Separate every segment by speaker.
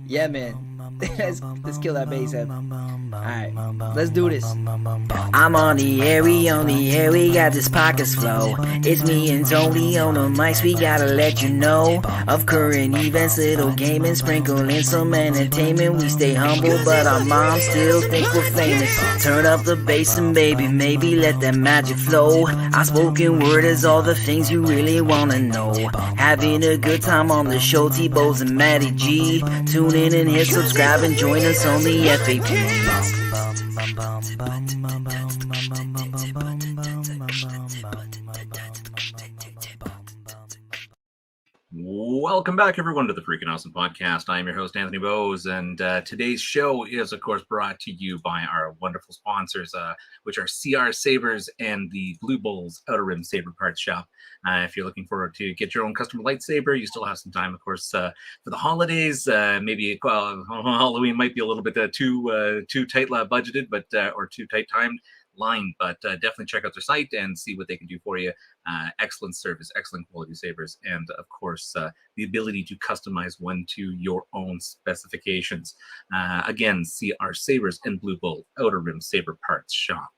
Speaker 1: Yeah, man. let's kill that bass head. Alright, let's do this.
Speaker 2: I'm on the air, we got this pockets flow. It's me and Tony on the mics, we gotta let you know of current events, little gaming, sprinkle in some entertainment. We stay humble, but our moms still think we're famous. Turn up the bass and baby, maybe let that magic flow. Our spoken word is all the things you really wanna know. Having a good time on the show, T-Bows and Matty G. Tune in and hit subscribe and join us on the FAQ.
Speaker 3: Welcome back, everyone, to the Freaking Awesome Podcast. I am your host, Anthony Bowes, and today's show is, of course, brought to you by our wonderful sponsors, which are CR Sabers and the Blue Bulls Outer Rim Saber Parts Shop. If you're looking forward to get your own custom lightsaber, you still have some time, of course, for the holidays. Maybe Halloween might be a little bit too tight budgeted, but or too tight timed line, but definitely check out their site and see what they can do for you. Excellent service, excellent quality sabers, and of course the ability to customize one to your own specifications. Again, see our Sabers and Blue Bull Outer Rim Saber Parts Shop.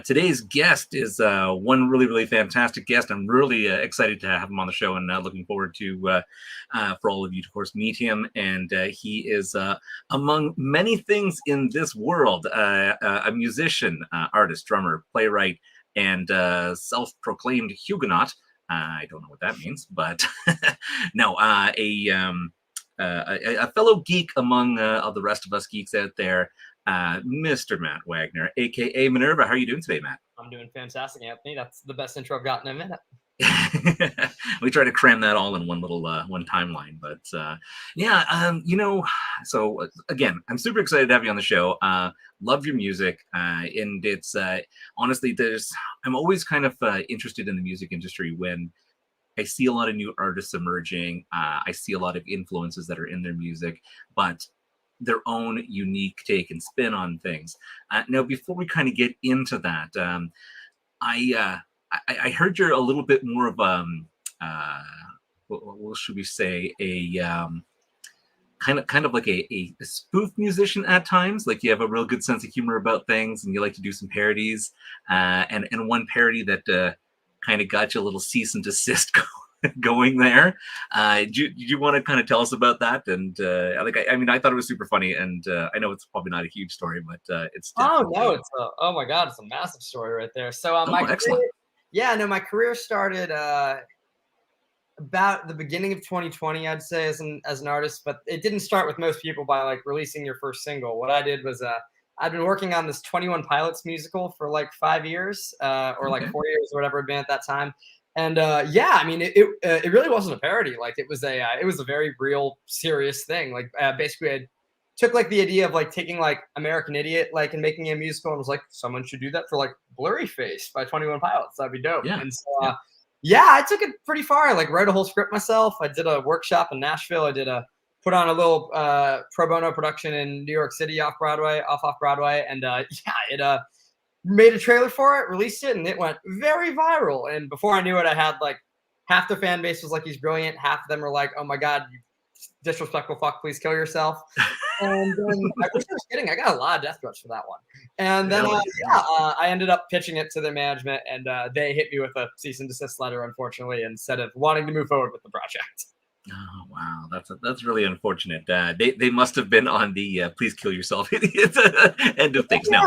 Speaker 3: Today's guest is one really fantastic guest. I'm really excited to have him on the show, and looking forward to for all of you to, of course, meet him. And he is, among many things in this world, a musician, artist, drummer, playwright, and self-proclaimed Huguenot. I don't know what that means, but no, a fellow geek among all the rest of us geeks out there. Mr. Matt Wagner, AKA Mnerva. How are you doing today, Matt?
Speaker 4: I'm doing fantastic, Anthony. That's the best intro I've gotten in a minute.
Speaker 3: We try to cram that all in one little one timeline, but so again, I'm super excited to have you on the show. Love your music, and it's honestly, I'm always kind of interested in the music industry when I see a lot of new artists emerging. I see a lot of influences that are in their music, but their own unique take and spin on things. Now, before we kind of get into that, I heard you're a little bit more of what should we say, a kind of like a spoof musician at times. Like you have a real good sense of humor about things, and you like to do some parodies. And one parody that kind of got you a little cease and desist going there. Do you want to kind of tell us about that? And I thought it was super funny, and I know it's probably not a huge story, but it's
Speaker 4: oh my god, it's a massive story right there. So my career started about the beginning of 2020, I'd say, as an artist, but it didn't start with most people by like releasing your first single. What I did was I've been working on this 21 Pilots musical for like 5 years or like 4 years or whatever it'd been at that time. And it really wasn't a parody. Like it was a very real, serious thing. Like basically, I took like the idea of like taking like American Idiot like and making a musical, and was like, someone should do that for like Blurry Face by 21 Pilots. That'd be dope.
Speaker 3: Yeah.
Speaker 4: And so I took it pretty far. I like wrote a whole script myself. I did a workshop in Nashville. I put on a little pro bono production in New York City off Broadway, and it made a trailer for it, released it, and it went very viral. And before I knew it, I had like half the fan base was like, he's brilliant. Half of them were like, oh my God, you disrespectful fuck, please kill yourself. And then I wish I was kidding. I got a lot of death threats for that one. And then I ended up pitching it to their management, and they hit me with a cease and desist letter, unfortunately, instead of wanting to move forward with the project.
Speaker 3: Oh wow, that's really unfortunate. They must have been on the please kill yourself idiot end of things. Now,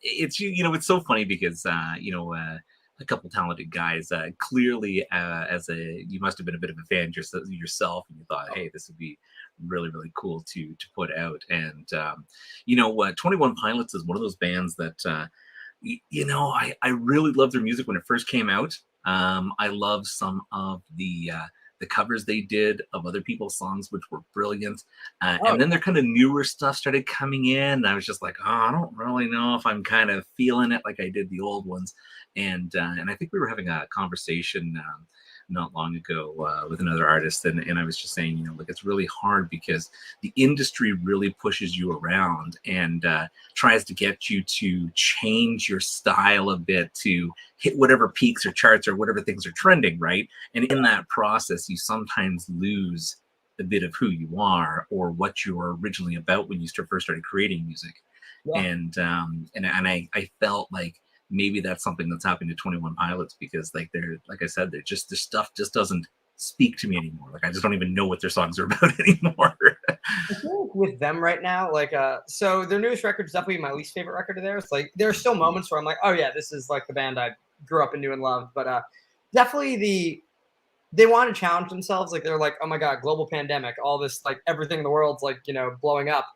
Speaker 3: it's it's so funny because a couple talented guys clearly you must have been a bit of a fan yourself, and you thought, hey, this would be really cool to put out. And 21 Pilots is one of those bands that I really loved their music when it first came out. I love some of the covers they did of other people's songs, which were brilliant. And then their kind of newer stuff started coming in. And I was just like, I don't really know if I'm kind of feeling it like I did the old ones. And I think we were having a conversation not long ago with another artist, and I was just saying, like, it's really hard because the industry really pushes you around and tries to get you to change your style a bit to hit whatever peaks or charts or whatever things are trending, right? And in that process, you sometimes lose a bit of who you are or what you were originally about when you first started creating music.
Speaker 4: Yeah.
Speaker 3: And I felt like maybe that's something that's happened to 21 Pilots, because like I said, they're just, their stuff just doesn't speak to me anymore. Like I just don't even know what their songs are about anymore.
Speaker 4: I feel like with them right now, like so their newest record is definitely my least favorite record of theirs. Like there are still moments where I'm like, oh yeah, this is like the band I grew up and knew and loved. But definitely they want to challenge themselves. Like they're like, oh my god, global pandemic, all this, like everything in the world's like, you know, blowing up.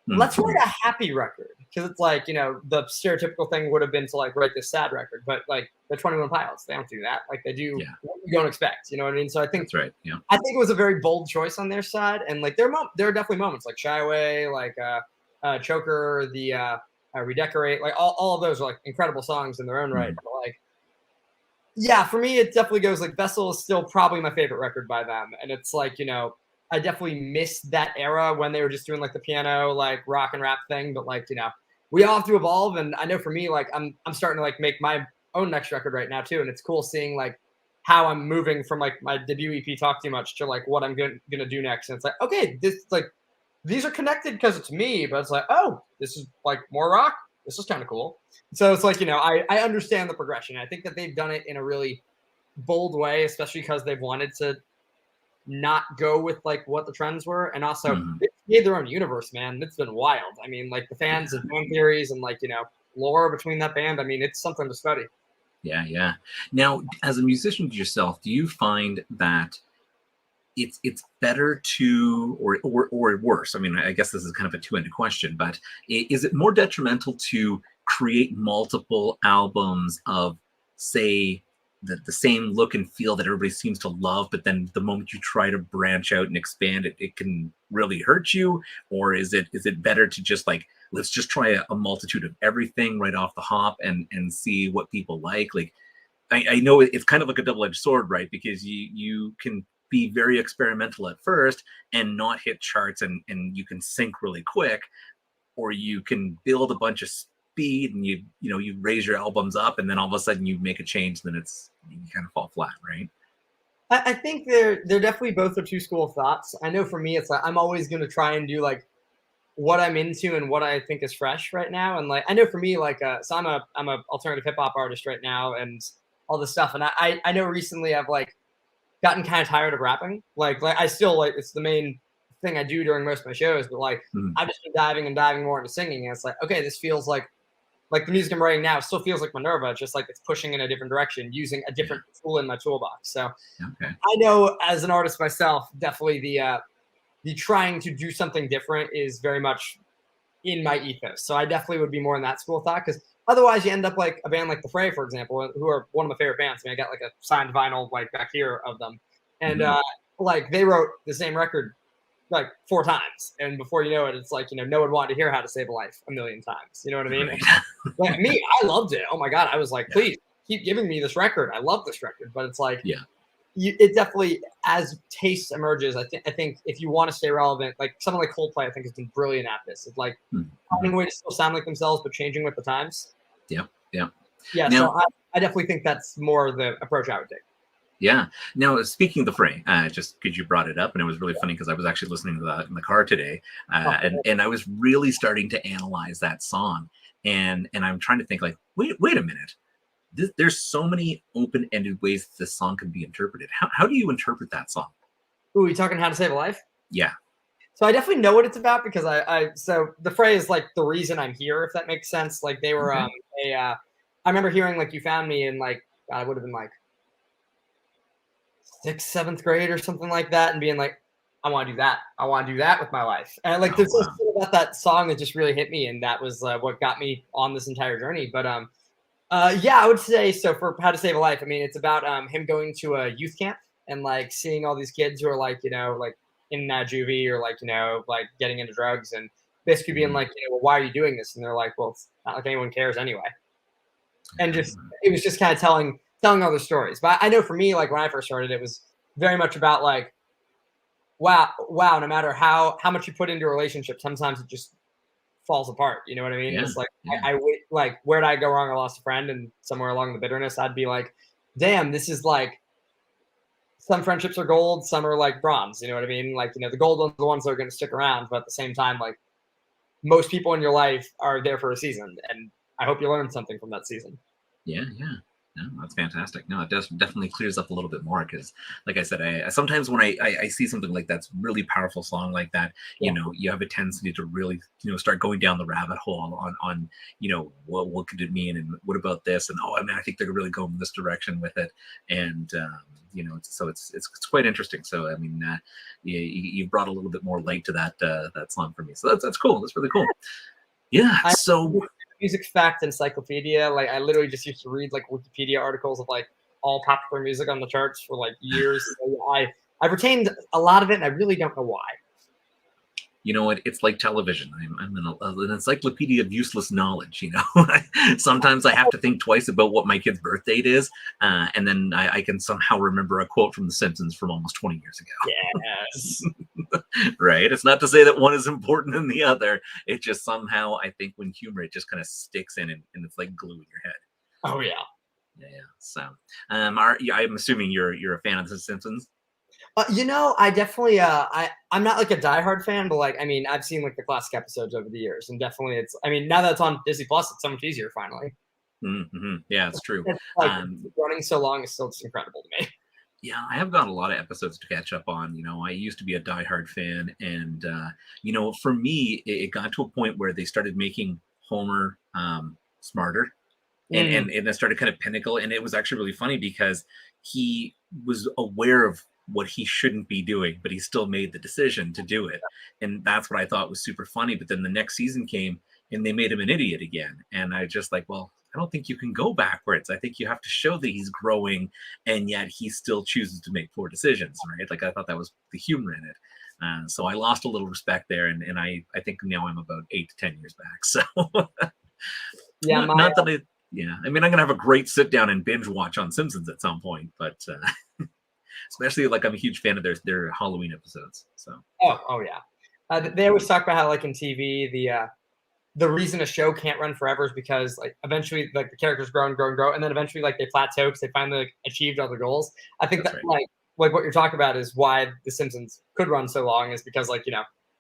Speaker 4: Let's write a happy record, because it's like, you know, the stereotypical thing would have been to like write this sad record, but like the 21 Pilots, they don't do that. Like they do what you don't expect, you know what I mean? So I think
Speaker 3: That's right. Yeah.
Speaker 4: I think it was a very bold choice on their side, and like there are definitely moments like Shy Away, like Choker, the Redecorate, like all of those are like incredible songs in their own right. But like, yeah, for me it definitely goes like Vessel is still probably my favorite record by them, and it's like, you know, I definitely missed that era when they were just doing like the piano, like rock and rap thing. But like, you know, we all have to evolve. And I know for me, like I'm starting to like make my own next record right now too. And it's cool seeing like how I'm moving from like my debut EP Talk Too Much to like what I'm gonna do next. And it's like, okay, this like these are connected because it's me, but it's like, oh, this is like more rock. This is kind of cool. So it's like, you know, I understand the progression. I think that they've done it in a really bold way, especially because they've wanted to not go with like what the trends were, and also they made their own universe, man. It's been wild. I mean, like the fans and fan theories and like, you know, lore between that band. I mean, it's something to study.
Speaker 3: Yeah. Now, as a musician yourself, do you find that it's better to, or worse? I mean, I guess this is kind of a two-ended question, but is it more detrimental to create multiple albums of, say, the same look and feel that everybody seems to love, but then the moment you try to branch out and expand it, it can really hurt you? Or is it better to just like, let's just try a multitude of everything right off the hop and see what people like? Like, I know it's kind of like a double-edged sword, right? Because you can be very experimental at first and not hit charts, and you can sink really quick, or you can build a bunch of speed and you raise your albums up, and then all of a sudden you make a change, then you kind of fall flat, right?
Speaker 4: I think they're definitely both are two school of thoughts. I know for me, it's like I'm always going to try and do like what I'm into and what I think is fresh right now. And like I know for me, like so I'm a alternative hip hop artist right now and all this stuff. And I know recently I've like gotten kind of tired of rapping. Like I still like, it's the main thing I do during most of my shows, but like I've just been diving more into singing. And it's like, okay, this feels like the music I'm writing now still feels like Minerva, just like it's pushing in a different direction, using a different tool in my toolbox. So I know as an artist myself, definitely the trying to do something different is very much in my ethos. So I definitely would be more in that school of thought, because otherwise you end up like a band like The Fray, for example, who are one of my favorite bands. I mean, I got like a signed vinyl like back here of them. And like they wrote the same record like 4 times, and before you know it, it's like, you know, no one wanted to hear How to Save a Life a million times. You know what I mean?
Speaker 3: Right.
Speaker 4: Like me, I loved it. Oh my god, I was like, please keep giving me this record. I love this record. But it's like, it definitely, as taste emerges, I think if you want to stay relevant, like someone like Coldplay, I think has been brilliant at this. It's like finding a way to still sound like themselves, but changing with the times.
Speaker 3: Yeah.
Speaker 4: Now, so I definitely think that's more the approach I would take.
Speaker 3: Yeah. Now, speaking of The Fray, just because you brought it up, and it was really funny because I was actually listening to that in the car today, and I was really starting to analyze that song, and I'm trying to think like, wait a minute, there's so many open-ended ways that this song can be interpreted. How do you interpret that song?
Speaker 4: Ooh, you talking How to Save a Life?
Speaker 3: Yeah.
Speaker 4: So I definitely know what it's about, because so The Fray is like the reason I'm here, if that makes sense. Like they were I remember hearing like You Found Me in like, I would have been like 6th, 7th grade or something like that, and being like, I want to do that. I want to do that with my life. And like there's something about that song that just really hit me, and that was what got me on this entire journey. But yeah, I would say, so for How to Save a Life, I mean, it's about him going to a youth camp and like seeing all these kids who are like, you know, like in juvie, or like, you know, like getting into drugs, and basically being like, you know, well, why are you doing this? And they're like, well, it's not like anyone cares anyway. And just, it was just kind of telling other stories. But I know for me, like when I first started, it was very much about like, wow, no matter how much you put into a relationship, sometimes it just falls apart. You know what I mean? It's like, I like, where did I go wrong? I lost a friend, and somewhere along the bitterness, I'd be like, damn, this is like some friendships are gold, some are like bronze. You know what I mean? Like, the gold ones are the ones that are going to stick around, but at the same time, like, most people in your life are there for a season, and I hope you learned something from that season.
Speaker 3: Yeah, yeah. No, that's fantastic. No, it definitely clears up a little bit more because, like I said, I sometimes when I see something like that's really powerful song like that,
Speaker 4: Yeah.
Speaker 3: you have a tendency to really, start going down the rabbit hole on what could it mean and what about this, and oh, I mean, I think they're really going in this direction with it, and so it's quite interesting. So I mean, you brought a little bit more light to that song for me. So that's cool. That's really cool. Yeah. So.
Speaker 4: Music fact encyclopedia. Like, I literally just used to read like Wikipedia articles of like all popular music on the charts for like years. So I've retained a lot of it, and I really don't know why.
Speaker 3: You know what? It's like television. I'm an encyclopedia of useless knowledge. Sometimes I have to think twice about what my kid's birth date is, and then I can somehow remember a quote from The Simpsons from almost 20 years ago.
Speaker 4: Yes.
Speaker 3: Right? It's not to say that one is important than the other. It just somehow, I think, when humor, it just kind of sticks in and it's like glue in your head.
Speaker 4: Oh yeah.
Speaker 3: Yeah. So, I'm assuming you're a fan of The Simpsons.
Speaker 4: I definitely I'm not like a diehard fan, but like, I mean, I've seen like the classic episodes over the years, and definitely now that it's on Disney Plus, it's so much easier finally.
Speaker 3: Mm-hmm. Yeah, it's true.
Speaker 4: It's like running so long is still just incredible to me.
Speaker 3: Yeah, I have got a lot of episodes to catch up on. I used to be a diehard fan, and for me, it got to a point where they started making Homer smarter, and it started kind of pinnacle, and it was actually really funny because he was aware of what he shouldn't be doing, but he still made the decision to do it, and that's what I thought was super funny. But then the next season came, and they made him an idiot again, and I just like, well, I don't think you can go backwards. I think you have to show that he's growing, and yet he still chooses to make poor decisions, right? Like, I thought that was the humor in it. So I lost a little respect there, and I think now I'm about 8 to 10 years back. So
Speaker 4: yeah,
Speaker 3: not that I mean, I'm gonna have a great sit down and binge watch on Simpsons at some point, but especially like I'm a huge fan of their Halloween episodes. So
Speaker 4: oh yeah, they always talk about how like in TV the reason a show can't run forever is because like eventually like the characters grow and grow and grow, and then eventually like they plateau because they finally like, achieved all their goals. I think
Speaker 3: That's
Speaker 4: that
Speaker 3: right.
Speaker 4: like what you're talking about is why The Simpsons could run so long is because like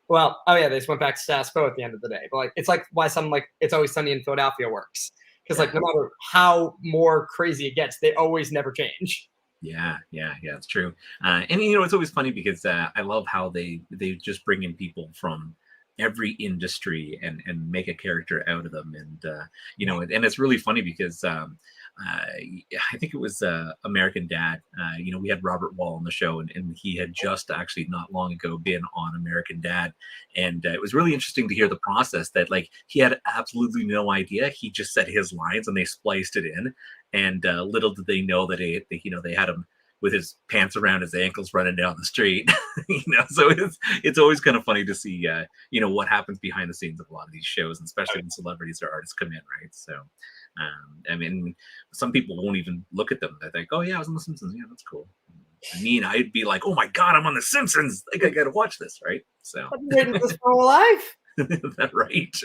Speaker 4: well, oh yeah, they just went back to status quo at the end of the day. But like it's like why some like It's Always Sunny in Philadelphia works, because like no matter how more crazy it gets, they always never change.
Speaker 3: Yeah, it's true. And it's always funny because I love how they just bring in people from every industry and make a character out of them, and and it's really funny because I think it was American Dad. We had Robert Wall on the show, and he had just actually not long ago been on American Dad, and it was really interesting to hear the process that like he had absolutely no idea. He just said his lines and they spliced it in, and little did they know that they had him with his pants around his ankles running down the street. So it's always kind of funny to see what happens behind the scenes of a lot of these shows, and especially when celebrities or artists come in, right? So I mean, some people won't even look at them. They think, oh yeah, I was on The Simpsons. Yeah, that's cool. I mean, I'd be like, oh my God, I'm on The Simpsons. Like, I got to watch this, right? So
Speaker 4: I've been waiting for this my whole life.
Speaker 3: Right.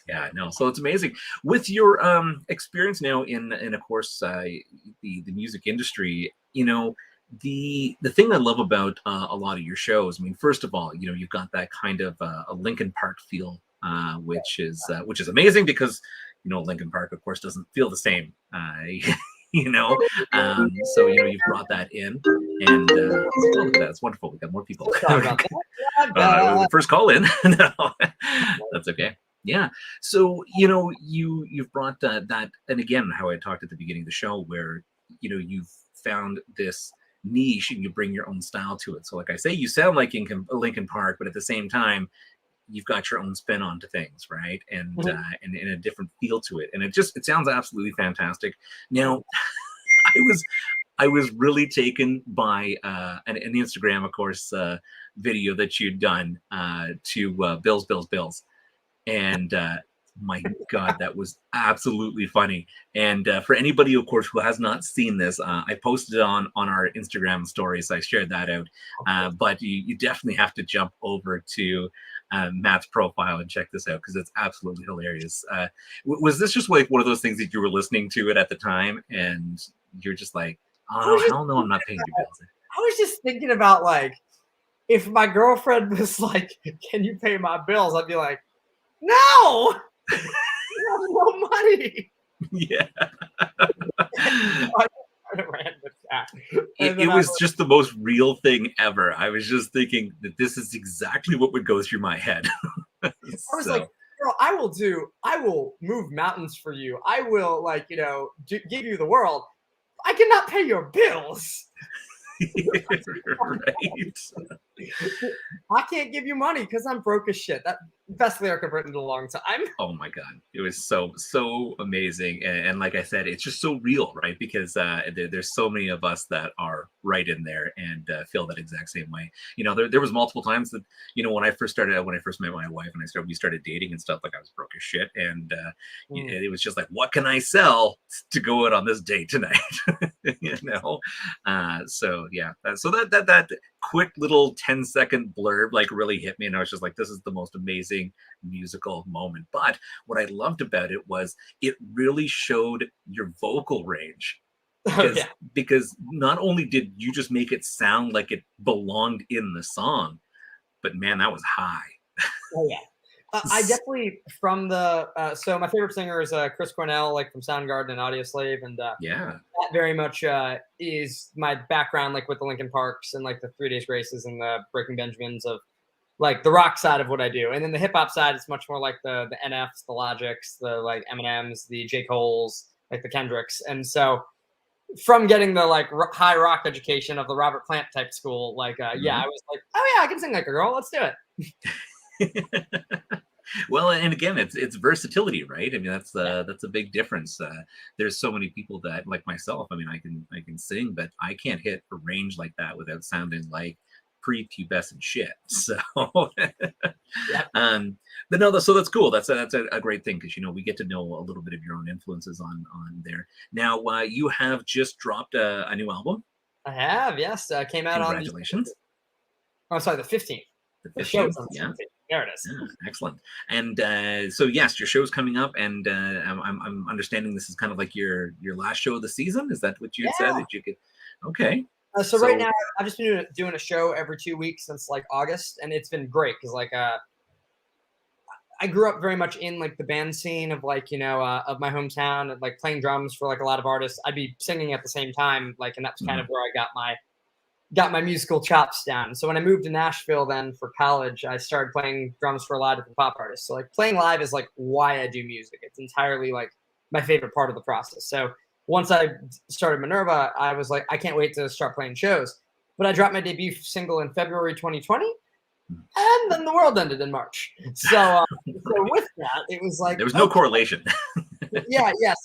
Speaker 3: Yeah, no. So it's amazing with your experience now in of course the music industry. The thing I love about a lot of your shows. I mean, first of all, you've got that kind of a Linkin Park feel, which is amazing because Linkin Park, of course, doesn't feel the same. So you've brought that in, and look at that, it's wonderful. We got more people. First call in. No, that's okay. Yeah. So you've brought that, and again, how I talked at the beginning of the show, where you've found this niche and you bring your own style to it. So like I say, you sound like Linkin Park, but at the same time, you've got your own spin onto things, right? And and a different feel to it, and it sounds absolutely fantastic. Now, I was really taken by an Instagram, of course, video that you'd done to Bills, and my God, that was absolutely funny. And for anybody, of course, who has not seen this, I posted it on our Instagram stories. So I shared that out. But you definitely have to jump over to Matt's profile and check this out because it's absolutely hilarious. Was this just like one of those things that you were listening to it at the time and you're just like, Oh, no, hell no, I'm not paying your bills.
Speaker 4: I was just thinking about, like, if my girlfriend was like, "Can you pay my bills?" I'd be like, "No, I have no money."
Speaker 3: Yeah.
Speaker 4: I ran with that.
Speaker 3: It was just the most real thing ever. I was just thinking that this is exactly what would go through my head.
Speaker 4: I was like, "Girl, I will move mountains for you. I will, like, give you the world. I cannot pay your bills.
Speaker 3: Right.
Speaker 4: I can't give you money because I'm broke as shit." That best lyric I've written in a long time.
Speaker 3: Oh my god, it was so amazing, and like I said, it's just so real, right? Because there's so many of us that are right in there and feel that exact same way. There was multiple times that when I first met my wife and we started dating and stuff, like I was broke as shit, and it was just like, what can I sell to go out on this date tonight? So yeah, that quick little 10-second blurb like really hit me, and I was just like, this is the most amazing musical moment. But what I loved about it was it really showed your vocal range. Because not only did you just make it sound like it belonged in the song, but man, that was high.
Speaker 4: Oh yeah. I definitely, from the so my favorite singer is Chris Cornell, like from Soundgarden and Audioslave, and that very much is my background, like with the Linkin Parks and like the 3 Days Graces and the Breaking Benjamins of like the rock side of what I do. And then the hip hop side is much more like the NFs, the Logics, the like Eminems, the J. Coles, like the Kendricks. And so from getting the like high rock education of the Robert Plant type school, like I was like, oh yeah, I can sing like a girl. Let's do it.
Speaker 3: Well, and again, it's versatility, right? I mean, that's a big difference. There's so many people that, like myself, I mean, I can sing, but I can't hit a range like that without sounding like prepubescent shit. So, but no, so that's cool. That's a great thing, because we get to know a little bit of your own influences on there. Now, you have just dropped a new album.
Speaker 4: I have, yes. Came out
Speaker 3: Congratulations.
Speaker 4: On the 15th.
Speaker 3: The show on the 15th.
Speaker 4: There it is.
Speaker 3: Yeah, excellent. And so yes, your show's coming up, and I'm understanding this is kind of like your last show of the season. Is that what you said that you could? Okay.
Speaker 4: So right now, I've just been doing a show every 2 weeks since like August, and it's been great because like I grew up very much in like the band scene of like of my hometown, and like playing drums for like a lot of artists. I'd be singing at the same time, like, and that's kind of where I got my musical chops down. So when I moved to Nashville then for college, I started playing drums for a lot of different pop artists. So like playing live is like why I do music. It's entirely like my favorite part of the process. So once I started Minerva, I was like, I can't wait to start playing shows. But I dropped my debut single in February 2020, and then the world ended in March. So with that, it was like
Speaker 3: there was no correlation.
Speaker 4: So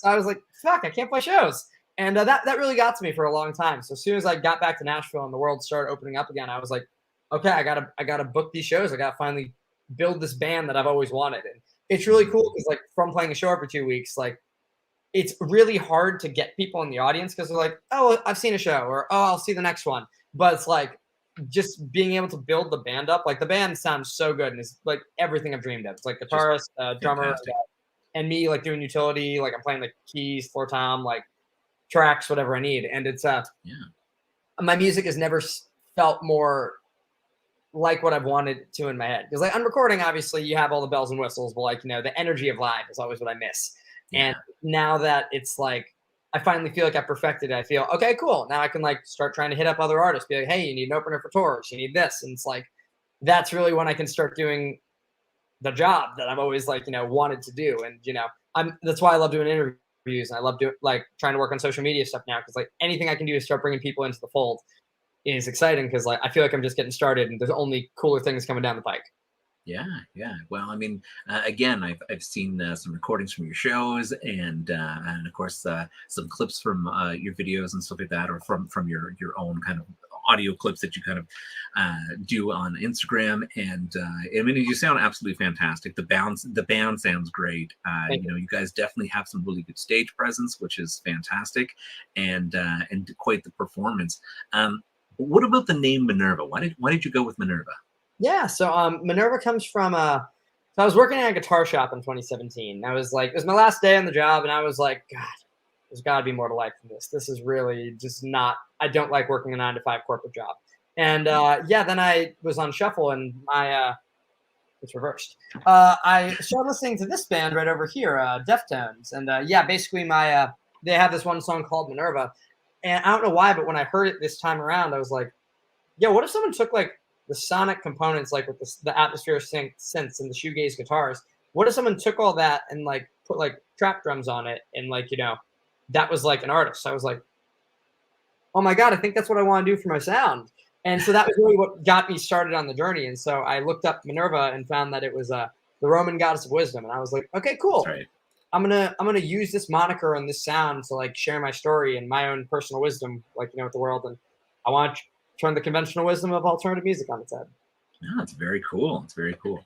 Speaker 4: I was like, fuck, I can't play shows. And that really got to me for a long time. So as soon as I got back to Nashville and the world started opening up again, I was like, okay, I gotta book these shows. I gotta finally build this band that I've always wanted. And it's really cool because like from playing a show every 2 weeks, like it's really hard to get people in the audience because they're like, oh, I've seen a show, or oh, I'll see the next one. But it's like just being able to build the band up. Like the band sounds so good, and it's like everything I've dreamed of. It's like guitarist, drummer, and me like doing utility. Like I'm playing like keys, floor tom, like tracks, whatever I need. And it's my music has never felt more like what I've wanted to in my head. Because like on recording, obviously you have all the bells and whistles, but like the energy of live is always what I miss. And now that it's like I finally feel like I perfected it, I feel okay, cool. Now I can like start trying to hit up other artists, be like, hey, you need an opener for tours, you need this. And it's like that's really when I can start doing the job that I've always like wanted to do. And that's why I love doing interviews, and I love doing like trying to work on social media stuff now, because like anything I can do to start bringing people into the fold is exciting, because like I feel like I'm just getting started and there's only cooler things coming down the pike.
Speaker 3: Yeah. Well, I mean, again, I've seen some recordings from your shows, and of course some clips from your videos and stuff like that, or from your own kind of audio clips that you kind of do on Instagram. And I mean, you sound absolutely fantastic. The band sounds great. You guys definitely have some really good stage presence, which is fantastic, and quite the performance. But what about the name Minerva? Why did you go with Minerva?
Speaker 4: Yeah, so Minerva comes from so I was working at a guitar shop in 2017. I was like, it was my last day on the job, and I was like, God, there's got to be more to life than this. This is really just not. I don't like working a 9-to-5 corporate job. And then I was on shuffle, and it's reversed. I started listening to this band right over here, Deftones, and basically they have this one song called Minerva, and I don't know why, but when I heard it this time around, I was like, "Yo, what if someone took like the sonic components, like with the atmosphere synths and the shoegaze guitars? What if someone took all that and like put like trap drums on it, and like that was like an artist?" I was like, "Oh my god, I think that's what I want to do for my sound." And so that was really what got me started on the journey. And so I looked up Minerva and found that it was the Roman goddess of wisdom. And I was like, okay, cool.
Speaker 3: That's right.
Speaker 4: I'm gonna use this moniker and this sound to like share my story and my own personal wisdom, like with the world. And I want to turn the conventional wisdom of alternative music on its head.
Speaker 3: No, it's very cool. It's very cool.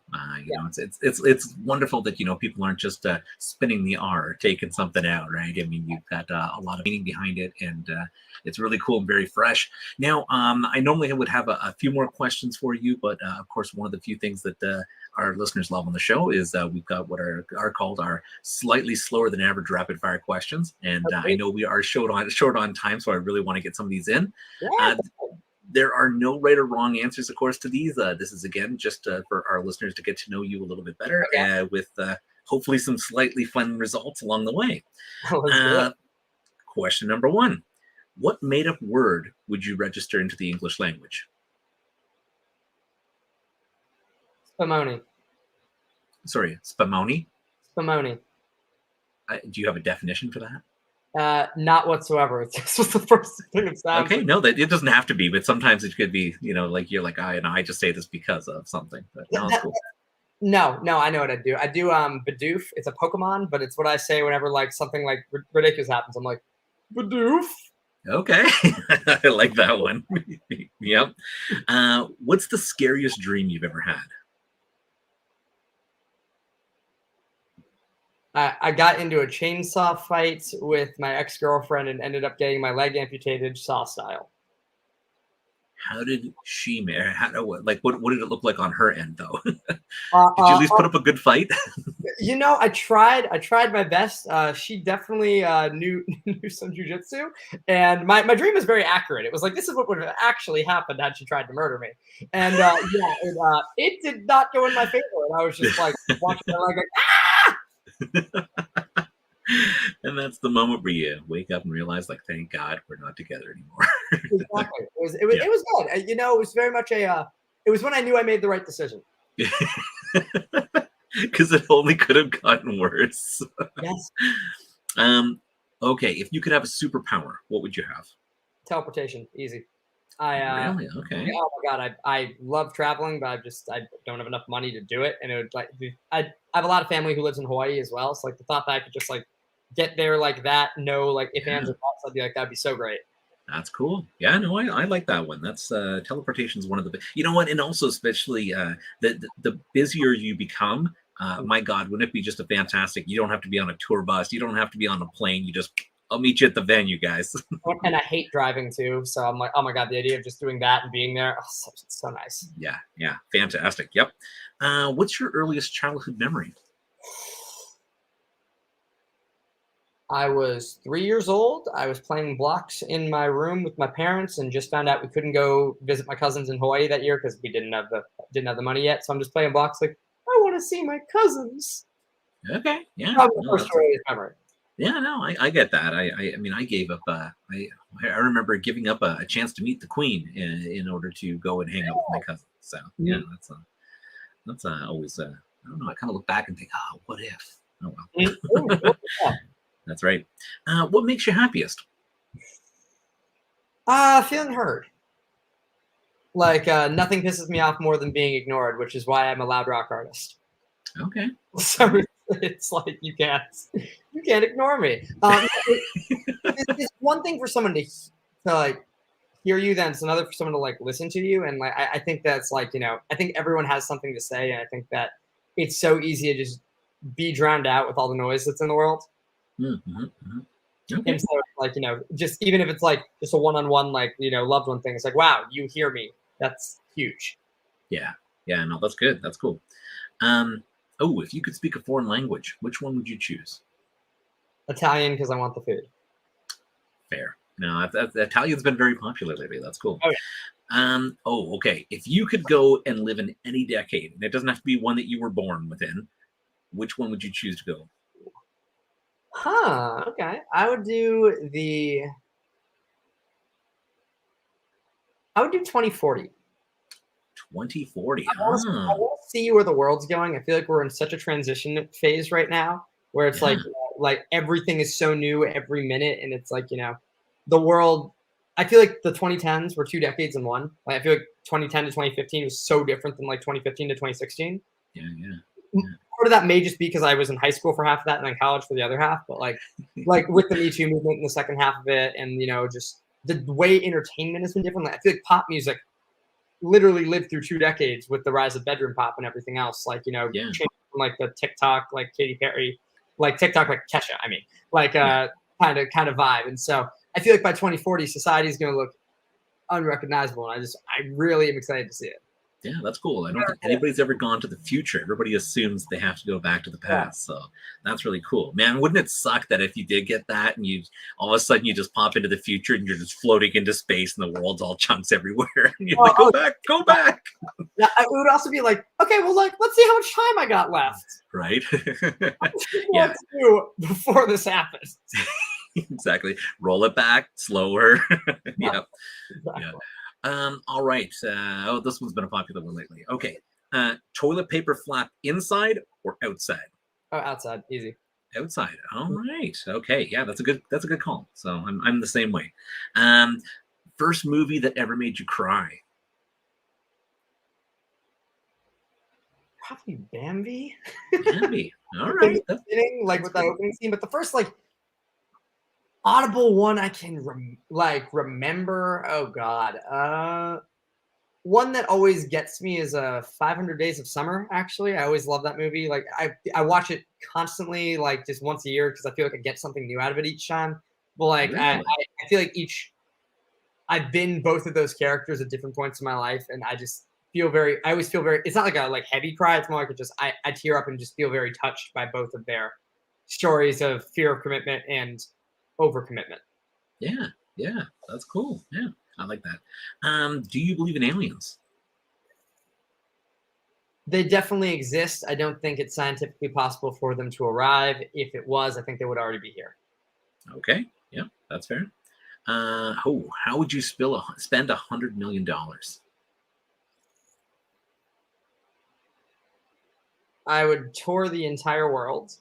Speaker 3: It's wonderful that people aren't just spinning the R, taking something out, right? I mean, you've got a lot of meaning behind it, and it's really cool and very fresh. Now, I normally would have a few more questions for you, but of course, one of the few things that our listeners love on the show is we've got what are called our slightly slower than average rapid fire questions, and I know we are short on time, so I really want to get some of these in.
Speaker 4: Yeah.
Speaker 3: There are no right or wrong answers, of course, to these. This is, again, just for our listeners to get to know you a little bit better, with hopefully some slightly fun results along the way. Question number 1. What made-up word would you register into the English language?
Speaker 4: Spumoni.
Speaker 3: Sorry, spumoni?
Speaker 4: Spumoni.
Speaker 3: Do you have a definition for that?
Speaker 4: Not whatsoever. This was the first thing that sounds.
Speaker 3: Okay, no, it doesn't have to be, but sometimes it could be, like you're like, I just say this because of something. But no, it's cool.
Speaker 4: No, I know what I do. I do Bidoof. It's a Pokemon, but it's what I say whenever like something like ridiculous happens. I'm like, Bidoof.
Speaker 3: Okay, I like that one. Yep. What's the scariest dream you've ever had?
Speaker 4: I got into a chainsaw fight with my ex-girlfriend and ended up getting my leg amputated Saw style.
Speaker 3: How did she what did it look like on her end, though? Did you at least put up a good fight?
Speaker 4: I tried my best. She definitely knew some jujitsu, and my dream was very accurate. It was like, this is what would have actually happened had she tried to murder me. And it did not go in my favor. And I was just like watching my leg like, ah!
Speaker 3: And that's the moment where you wake up and realize, like, thank God we're not together anymore.
Speaker 4: Exactly. It was good. It was very much it was when I knew I made the right decision.
Speaker 3: Because it only could have gotten worse.
Speaker 4: Yes.
Speaker 3: Okay, if you could have a superpower, what would you have?
Speaker 4: Teleportation, easy.
Speaker 3: Really? Okay.
Speaker 4: Oh my god, I love traveling, but I don't have enough money to do it, and it would I have a lot of family who lives in Hawaii as well, so like the thought that I could just like get there like that, no like if ands or buts, I'd be like, that'd be so great.
Speaker 3: That's cool. Yeah, no, I like that one. That's teleportation is one of the and also especially the busier you become. My God, wouldn't it be just a fantastic? You don't have to be on a tour bus. You don't have to be on a plane. You just, I'll meet you at the venue, guys.
Speaker 4: And I hate driving too. So I'm like, oh my God, the idea of just doing that and being there. Oh, so nice.
Speaker 3: Yeah. Fantastic. Yep. What's your earliest childhood memory?
Speaker 4: I was 3 years old. I was playing blocks in my room with my parents and just found out we couldn't go visit my cousins in Hawaii that year because we didn't have the money yet. So I'm just playing blocks like, I want to see my cousins.
Speaker 3: Okay. Yeah.
Speaker 4: Probably the first earliest memory.
Speaker 3: Yeah, no, I get that. I mean, I gave up. I remember giving up a chance to meet the Queen in order to go and hang out with my cousins. So yeah, that's always. I don't know. I kind of look back and think, oh, what if? Oh well. That's right. What makes you happiest?
Speaker 4: Feeling heard. Like nothing pisses me off more than being ignored, which is why I'm a loud rock artist.
Speaker 3: Okay.
Speaker 4: So it's like you can't ignore me. It's one thing for someone to like hear you, then it's another for someone to like listen to you, and like I think that's like I think everyone has something to say, and I think that it's so easy to just be drowned out with all the noise that's in the world.
Speaker 3: Mm-hmm. Okay.
Speaker 4: And so like just even if it's like just a one-on-one like loved one thing, it's like, wow, you hear me. That's huge.
Speaker 3: Yeah. No, that's good. That's cool. If you could speak a foreign language, which one would you choose?
Speaker 4: Italian, because I want the food.
Speaker 3: Fair. No, Italian's been very popular lately. That's cool.
Speaker 4: Oh, yeah.
Speaker 3: Okay. If you could go and live in any decade, and it doesn't have to be one that you were born within, which one would you choose to go?
Speaker 4: Okay. I would do 2040.
Speaker 3: 2040.
Speaker 4: I want to see where the world's going. I feel like we're in such a transition phase right now where it's
Speaker 3: Yeah.
Speaker 4: like everything is so new every minute. And it's like, the world, I feel like the 2010s were 2 decades in one. Like, I feel like 2010 to 2015 was so different than like 2015 to 2016.
Speaker 3: Yeah.
Speaker 4: Part of that may just be because I was in high school for half of that and then college for the other half. But like with the Me Too movement in the second half of it, and just the way entertainment has been different. Like, I feel like pop music literally lived through 2 decades with the rise of bedroom pop and everything else. Like,
Speaker 3: Yeah.
Speaker 4: changing from like the TikTok, like Katy Perry, like TikTok, like Kesha. I mean, like kind of vibe. And so I feel like by 2040, society is going to look unrecognizable. And I really am excited to see it.
Speaker 3: Yeah, that's cool. I don't think anybody's ever gone to the future. Everybody assumes they have to go back to the past. So that's really cool. Man, wouldn't it suck that if you did get that and you all of a sudden you just pop into the future and you're just floating into space and the world's all chunks everywhere. And you're like, go back.
Speaker 4: Yeah, it would also be like, okay, well, like, let's see how much time I got left.
Speaker 3: Right?
Speaker 4: Yeah. To do before this happens.
Speaker 3: Exactly. Roll it back slower. Yeah.
Speaker 4: Exactly.
Speaker 3: Yeah. All right. This one's been a popular one lately. Okay. Toilet paper flap inside or outside?
Speaker 4: Oh, outside, easy.
Speaker 3: Outside. All right. Okay. Yeah, that's a good call. So I'm the same way. First movie that ever made you cry?
Speaker 4: Probably Bambi.
Speaker 3: Bambi. All right.
Speaker 4: Like with that opening scene, but the first like audible one I can remember. Oh God. One that always gets me is 500 Days of Summer. Actually, I always love that movie. Like I watch it constantly, like just once a year, because I feel like I get something new out of it each time. But like
Speaker 3: Really?
Speaker 4: I feel like I've been both of those characters at different points in my life, and I just I always feel very. It's not like a heavy cry. It's more like I tear up and just feel very touched by both of their stories of fear of commitment and overcommitment.
Speaker 3: Yeah, that's cool. Yeah, I like that. Do you believe in aliens?
Speaker 4: They definitely exist. I don't think it's scientifically possible for them to arrive. If it was, I think they would already be here.
Speaker 3: Okay, yeah, that's fair. How would you spend $100 million?
Speaker 4: I would tour the entire world,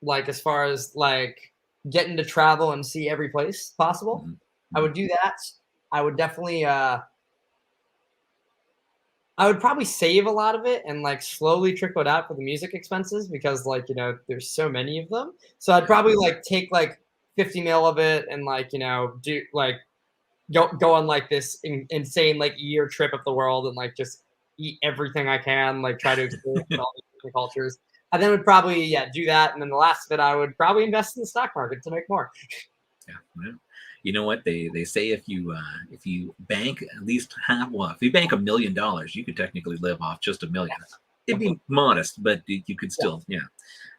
Speaker 4: like as far as like getting to travel and see every place possible.
Speaker 3: Mm-hmm.
Speaker 4: I would do that. I would definitely I would probably save a lot of it and like slowly trickle it out for the music expenses, because like, there's so many of them. So I'd probably like take like 50 mil of it and like, do like go on like this insane like year trip of the world and like just eat everything I can, like try to experience all these different cultures. And then would probably do that. And then the last bit I would probably invest in the stock market to make more.
Speaker 3: Yeah. Well, you know what they say, if you bank at least half, if you bank $1 million, you could technically live off just $1 million. It'd be modest, but you could still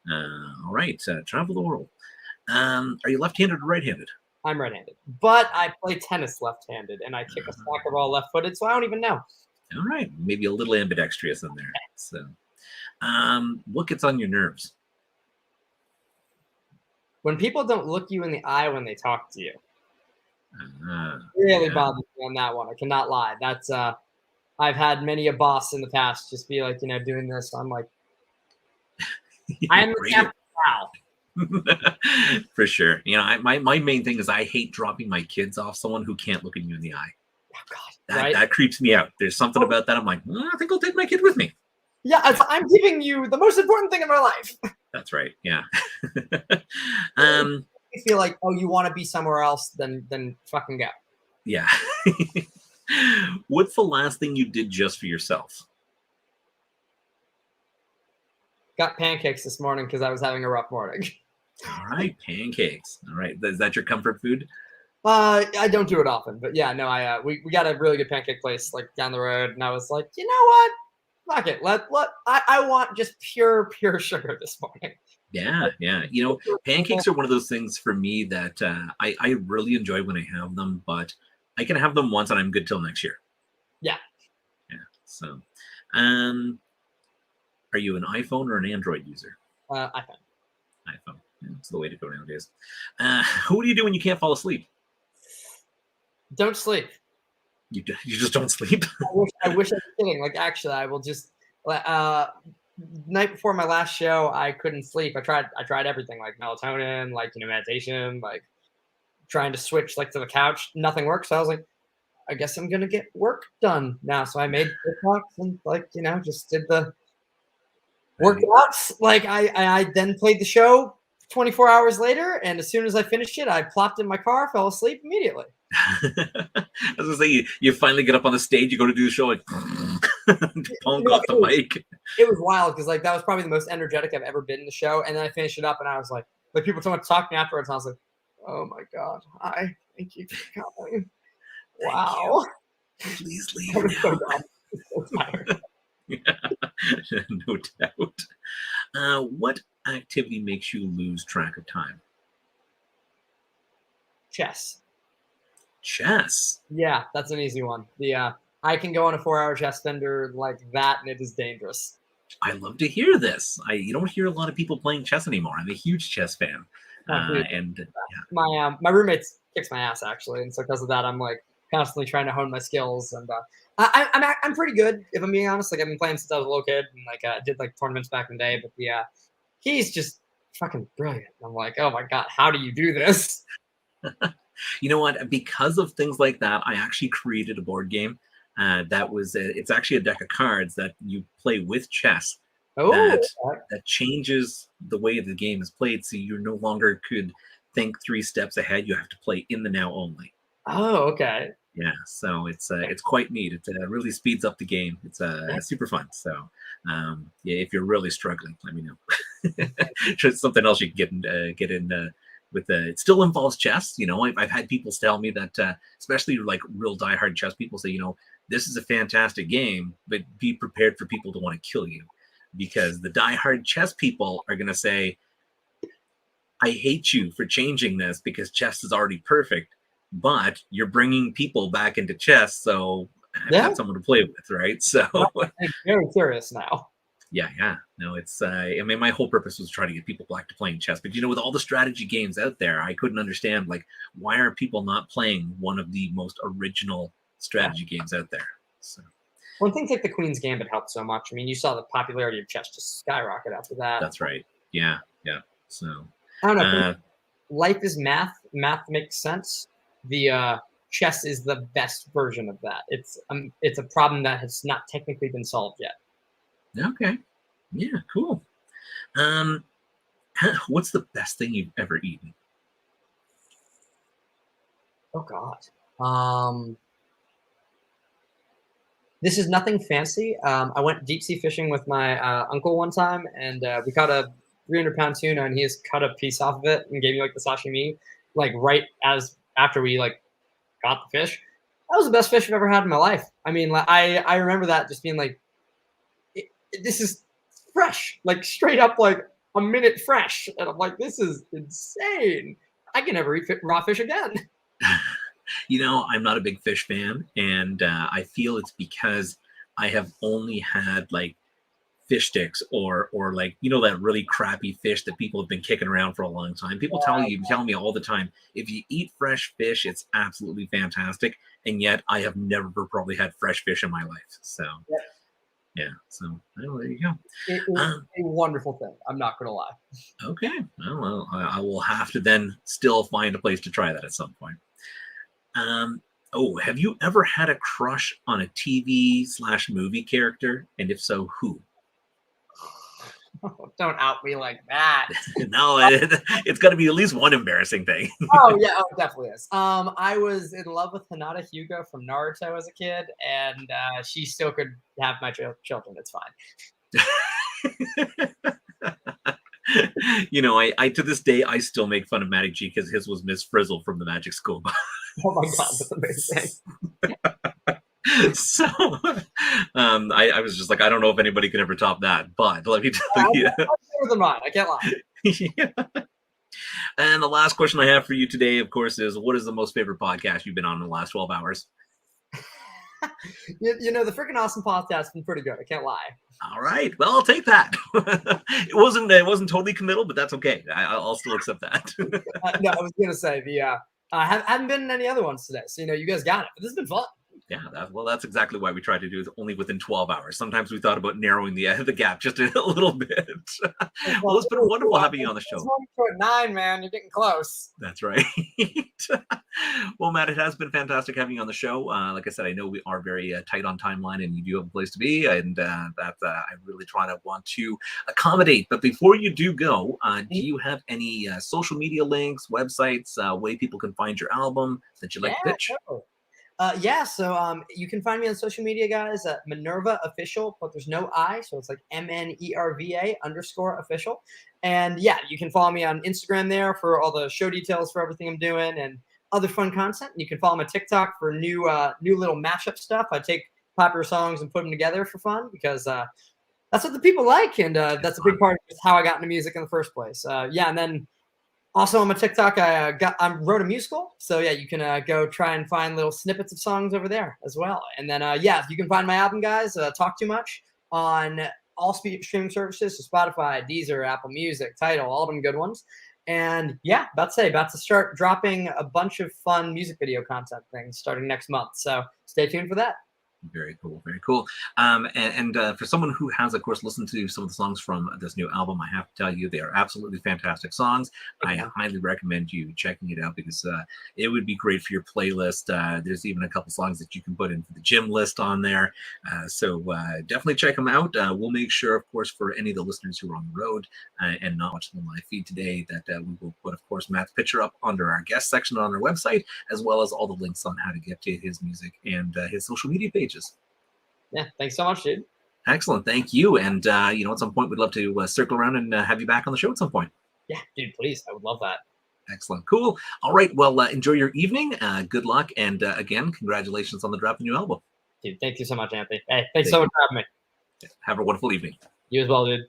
Speaker 3: all right, travel the world. Are you left-handed or right-handed?
Speaker 4: I'm right-handed, but I play tennis left-handed and I kick a soccer ball left-footed, so I don't even know.
Speaker 3: All right, maybe a little ambidextrous in there. So what gets on your nerves?
Speaker 4: When people don't look you in the eye when they talk to you. Really bothers me on that one. I cannot lie. That's I've had many a boss in the past just be like, doing this. I'm like, I am the captain now.
Speaker 3: For sure. My main thing is I hate dropping my kids off someone who can't look at you in the eye.
Speaker 4: Oh, God,
Speaker 3: That creeps me out. There's something about that. I'm like, I think I'll take my kid with me.
Speaker 4: Yeah, I'm giving you the most important thing in my life.
Speaker 3: That's right. Yeah.
Speaker 4: I feel like, you want to be somewhere else, then fucking go.
Speaker 3: Yeah. What's the last thing you did just for yourself?
Speaker 4: Got pancakes this morning because I was having a rough morning.
Speaker 3: All right, pancakes. All right, is that your comfort food?
Speaker 4: I don't do it often, but yeah, no, we got a really good pancake place like down the road, and I was like, you know what? Fuck it. I want just pure sugar this morning.
Speaker 3: Yeah, yeah. You know, pancakes are one of those things for me that I really enjoy when I have them, but I can have them once and I'm good till next year.
Speaker 4: Yeah.
Speaker 3: Yeah. So, um, are you an iPhone or an Android user?
Speaker 4: iPhone.
Speaker 3: iPhone. Yeah, it's the way to go nowadays. What do you do when you can't fall asleep?
Speaker 4: Don't sleep.
Speaker 3: You just don't sleep.
Speaker 4: I wish I was kidding. Like, actually, I will just. Night before my last show, I couldn't sleep. I tried everything, like melatonin, like meditation, like trying to switch like to the couch. Nothing worked. So I was like, I guess I'm gonna get work done now. So I made TikToks and like just did the workouts. Like I then played the show 24 hours later, and as soon as I finished it, I plopped in my car, fell asleep immediately.
Speaker 3: I was gonna say you finally get up on the stage, you go to do the show, like punk off the mic.
Speaker 4: It was wild because like that was probably the most energetic I've ever been in the show, and then I finished it up, and I was like people told me to talk to me afterwards, and I was like, oh my god, hi, thank you for coming. Wow,
Speaker 3: please leave
Speaker 4: I was
Speaker 3: now.
Speaker 4: so dumb. So tired.
Speaker 3: Yeah, no doubt. What activity makes you lose track of time?
Speaker 4: Chess.
Speaker 3: Chess.
Speaker 4: Yeah, that's an easy one. I can go on a 4-hour chess bender like that, and it is dangerous.
Speaker 3: I love to hear this. You don't hear a lot of people playing chess anymore. I'm a huge chess fan. And yeah.
Speaker 4: My roommates kicks my ass actually, and so because of that, I'm like constantly trying to hone my skills, and I'm pretty good if I'm being honest. Like I've been playing since I was a little kid, and like I did like tournaments back in the day. But he's just fucking brilliant. I'm like, oh my god, how do you do this?
Speaker 3: You know what? Because of things like that, I actually created a board game that was it's actually a deck of cards that you play with chess. That changes the way the game is played, so you no longer could think 3 steps ahead. You have to play in the now only.
Speaker 4: Oh, okay.
Speaker 3: Yeah, so it's quite neat. It really speeds up the game. It's super fun. So yeah, if you're really struggling, let me know. Just something else you can get in with it still involves chess. You know, I've had people tell me that especially like real diehard chess people say, you know, this is a fantastic game, but be prepared for people to want to kill you, because the diehard chess people are going to say, I hate you for changing this because chess is already perfect, but you're bringing people back into chess, so I've got someone to play with, right? So
Speaker 4: I'm very curious now.
Speaker 3: Yeah. No, it's I mean, my whole purpose was trying to get people back to playing chess. But with all the strategy games out there, I couldn't understand, like, why are people not playing one of the most original strategy games out there? So
Speaker 4: well, things like the Queen's Gambit helped so much. I mean, you saw the popularity of chess just skyrocket after that.
Speaker 3: That's right. Yeah. So
Speaker 4: I don't know. Life is math. Math makes sense. The chess is the best version of that. It's a problem that has not technically been solved yet.
Speaker 3: Okay. Yeah, cool. What's the best thing you've ever eaten?
Speaker 4: Oh God. This is nothing fancy. I went deep sea fishing with my uncle one time, and we caught a 300-pound tuna, and he just cut a piece off of it and gave me like the sashimi, like right after we like got the fish. That was the best fish I've ever had in my life. I mean, like, I remember that just being like, this is fresh, like straight up, like a minute fresh. And I'm like, this is insane. I can never eat raw fish again.
Speaker 3: I'm not a big fish fan, and I feel it's because I have only had like fish sticks or like, that really crappy fish that people have been kicking around for a long time. People tell me all the time, if you eat fresh fish, it's absolutely fantastic. And yet I have never probably had fresh fish in my life. So yeah, so well, there you go.
Speaker 4: It is a wonderful thing. I'm not going to lie.
Speaker 3: Okay. Well, I will have to then still find a place to try that at some point. Have you ever had a crush on a TV/movie character? And if so, who?
Speaker 4: Oh, don't out me like that.
Speaker 3: No, it's got to be at least one embarrassing thing.
Speaker 4: Oh, yeah, it definitely is. I was in love with Hinata Hyuga from Naruto as a kid, and she still could have my children. It's fine.
Speaker 3: I to this day, I still make fun of Magic G because his was Miss Frizzle from the Magic School Bus.
Speaker 4: Oh my God, that's amazing.
Speaker 3: So I was just like, I don't know if anybody can ever top that, but let me tell you.
Speaker 4: Better than mine. I can't lie.
Speaker 3: Yeah. And the last question I have for you today, of course, is what is the most favorite podcast you've been on in the last 12 hours?
Speaker 4: You know, the freaking awesome podcast has been pretty good. I can't lie.
Speaker 3: All right. Well, I'll take that. It wasn't totally committal, but that's okay. I'll still accept that.
Speaker 4: No, I was gonna say I haven't been in any other ones today, so you guys got it. But this has been fun.
Speaker 3: Yeah, that's exactly why we tried to do it only within 12 hours. Sometimes we thought about narrowing the gap just a little bit. Well, it's been wonderful having you on the show.
Speaker 4: It's 1.9, man. You're getting close.
Speaker 3: That's right. Well, Matt, it has been fantastic having you on the show. Like I said, I know we are very tight on timeline, and you do have a place to be, and I really want to accommodate. But before you do go, do you have any social media links, websites, way people can find your album that you'd like to pitch?
Speaker 4: Sure. So you can find me on social media, guys, at Minerva Official, but there's no I, so it's like MNERVA_official. And yeah, you can follow me on Instagram there for all the show details for everything I'm doing and other fun content. And you can follow my TikTok for new little mashup stuff. I take popular songs and put them together for fun because that's what the people like, and that's a big part of how I got into music in the first place. And then also on my TikTok, I wrote a musical, so yeah, you can go try and find little snippets of songs over there as well. And then you can find my album, guys, Talk Too Much, on all streaming services, so Spotify, Deezer, Apple Music, Tidal, all of them good ones. And yeah, about to start dropping a bunch of fun music video content things starting next month. So stay tuned for that.
Speaker 3: Very cool, very cool. And for someone who has, of course, listened to some of the songs from this new album, I have to tell you, they are absolutely fantastic songs. I highly recommend you checking it out because it would be great for your playlist. There's even a couple songs that you can put into the gym list on there. So definitely check them out. We'll make sure, of course, for any of the listeners who are on the road and not watching the live feed today, that we will put, of course, Matt's picture up under our guest section on our website, as well as all the links on how to get to his music and his social media pages.
Speaker 4: Yeah, thanks so much, dude.
Speaker 3: Excellent, thank you. And at some point we'd love to circle around and have you back on the show at some point.
Speaker 4: Yeah, dude, please, I would love that.
Speaker 3: Excellent, cool. All right, well, enjoy your evening. Good luck, and again, congratulations on the drop of the new album.
Speaker 4: Dude, thank you so much, Anthony. Hey, thanks so much for having me.
Speaker 3: Have a wonderful evening.
Speaker 4: You as well, dude.